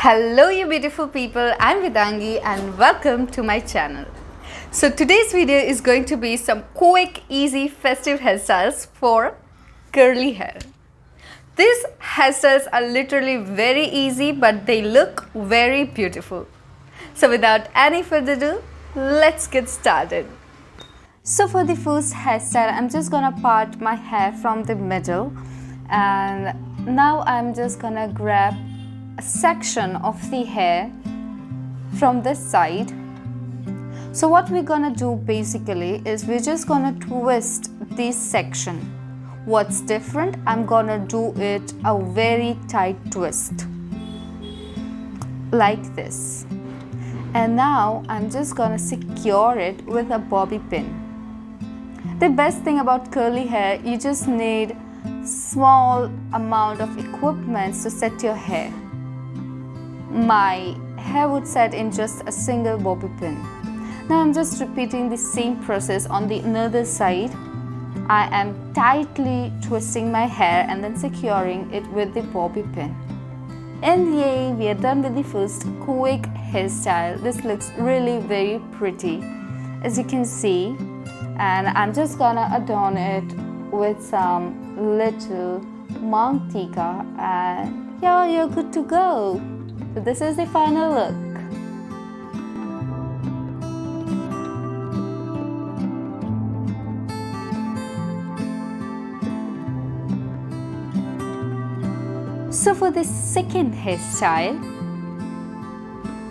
Hello you beautiful people, I'm Vedangi and welcome to my channel. So today's video is going to be some quick, easy, festive hairstyles for curly hair. These hairstyles are literally very easy but they look very beautiful. So without any further ado, let's get started. So for the first hairstyle, I'm just gonna part my hair from the middle, and now I'm just gonna grab a section of the hair from this side. So what we're gonna do basically is we're just gonna twist this section. What's different, I'm gonna do it a very tight twist like this, and now I'm just gonna secure it with a bobby pin. The best thing about curly hair, you just need small amount of equipment to set your hair. My hair would set in just a single bobby pin. Now I'm just repeating the same process on the other side. I am tightly twisting my hair and then securing it with the bobby pin. And yay, we are done with the first quick hairstyle. This looks really very pretty, as you can see. And I'm just gonna adorn it with some little monk tika, and yeah, you're good to go. So this is the final look. So for the second hairstyle,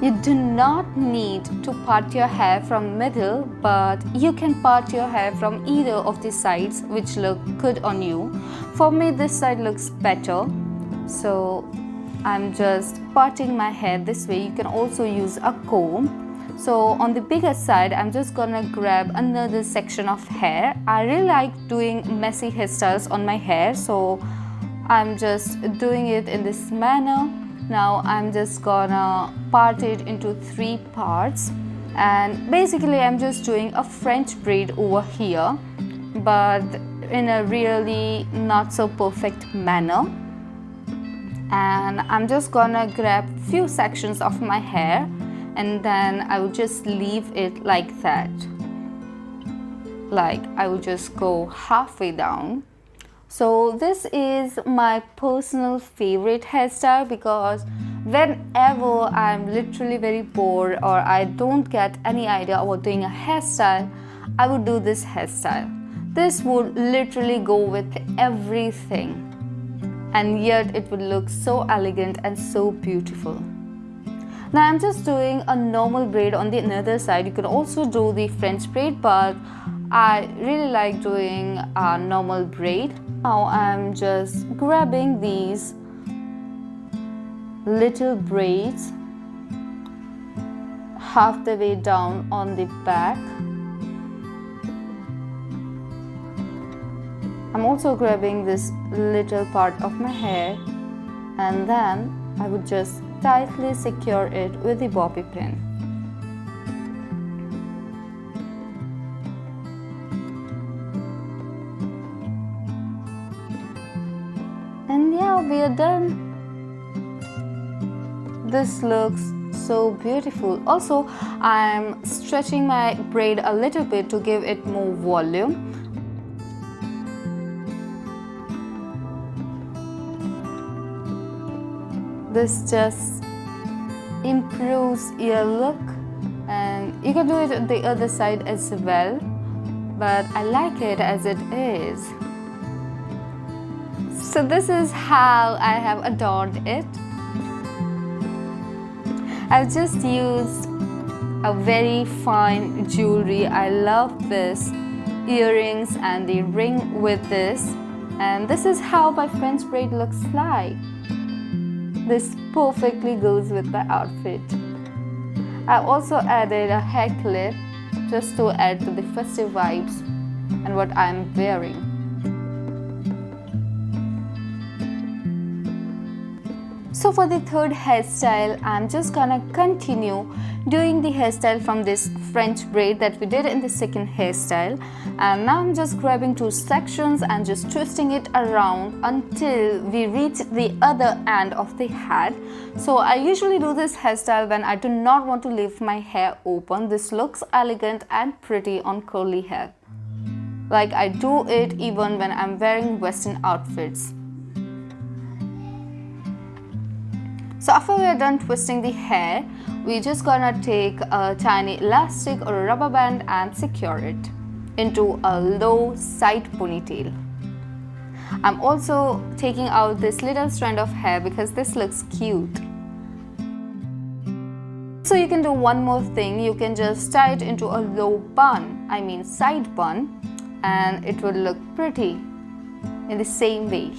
you do not need to part your hair from middle, but you can part your hair from either of the sides which look good on you. For me, this side looks better, so I'm just parting my hair this way. You can also use a comb. So on the bigger side, I'm just gonna grab another section of hair. I really like doing messy hairstyles on my hair, so I'm just doing it in this manner. Now I'm just gonna part it into 3 parts, and basically I'm just doing a French braid over here, but in a really not so perfect manner. And I'm just gonna grab few sections of my hair, and then I will just leave it like that. Like I will just go halfway down. So this is my personal favorite hairstyle, because whenever I'm literally very bored or I don't get any idea about doing a hairstyle, I would do this hairstyle. This would literally go with everything, and yet it would look so elegant and so beautiful. Now I'm just doing a normal braid on the other side. You can also do the French braid, but I really like doing a normal braid. Now I'm just grabbing these little braids half the way down on the back. I'm also grabbing this little part of my hair, and then I would just tightly secure it with the bobby pin. And yeah, we are done. This looks so beautiful. Also, I'm stretching my braid a little bit to give it more volume. This just improves your look, and you can do it on the other side as well, but I like it as it is. So this is how I have adorned it. I've just used a very fine jewelry. I love this earrings and the ring with this, and this is how my French braid looks like. This perfectly goes with my outfit. I've also added a hair clip just to add to the festive vibes and what I'm wearing. So for the third hairstyle, I'm just gonna continue doing the hairstyle from this French braid that we did in the second hairstyle, and now I'm just grabbing two sections and just twisting it around until we reach the other end of the head. So I usually do this hairstyle when I do not want to leave my hair open. This looks elegant and pretty on curly hair. Like I do it even when I'm wearing western outfits. So after we are done twisting the hair, we're just gonna take a tiny elastic or a rubber band and secure it into a low side ponytail. I'm also taking out this little strand of hair because this looks cute. So you can do one more thing, you can just tie it into a low bun, side bun, and it will look pretty in the same way.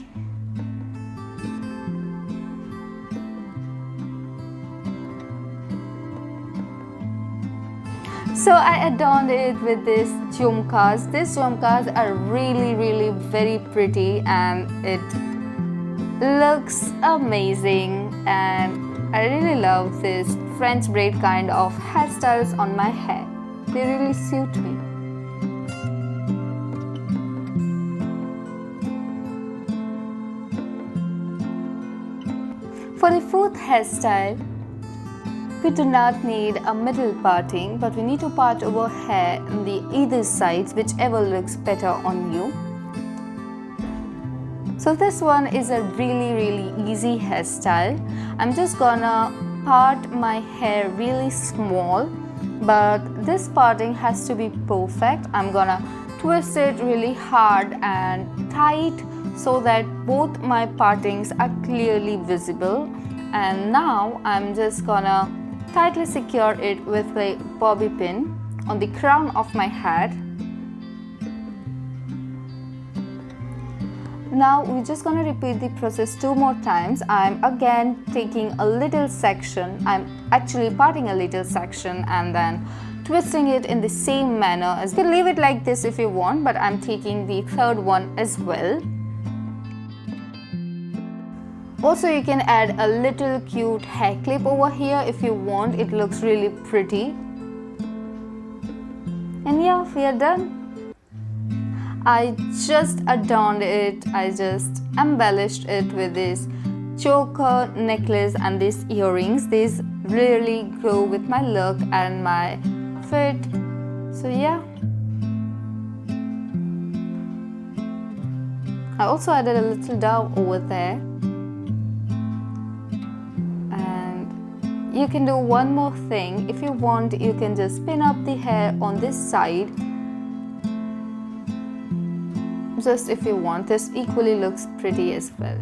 So I adorned it with these jhumkas. These jhumkas are really very pretty and it looks amazing, and I really love this French braid kind of hairstyles on my hair. They really suit me. For the fourth hairstyle, we do not need a middle parting, but we need to part our hair on the either sides, whichever looks better on you. So this one is a really easy hairstyle. I'm just gonna part my hair really small, but this parting has to be perfect. I'm gonna twist it really hard and tight so that both my partings are clearly visible. And now I'm just gonna tightly secure it with a bobby pin on the crown of my head. Now we're just going to repeat the process 2 more times. I'm again taking a little section, I'm actually parting a little section and then twisting it in the same manner. As you can leave it like this if you want, but I'm taking the third one as well. Also, you can add a little cute hair clip over here if you want. It looks really pretty. And yeah, we are done. I just adorned it. I just embellished it with this choker necklace and these earrings. These really go with my look and my fit. So yeah. I also added a little dove over there. You can do one more thing. If you want, you can just pin up the hair on this side. Just if you want, this equally looks pretty as well.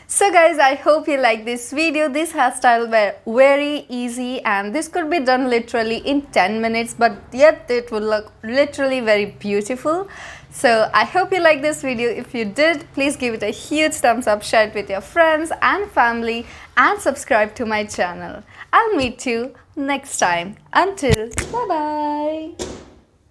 So guys, I hope you like this video. This hairstyle were very easy and this could be done literally in 10 minutes, but yet it would look literally very beautiful. So I hope you like this video. If you did, please give it a huge thumbs up, share it with your friends and family and subscribe to my channel. I'll meet you next time. Until bye bye.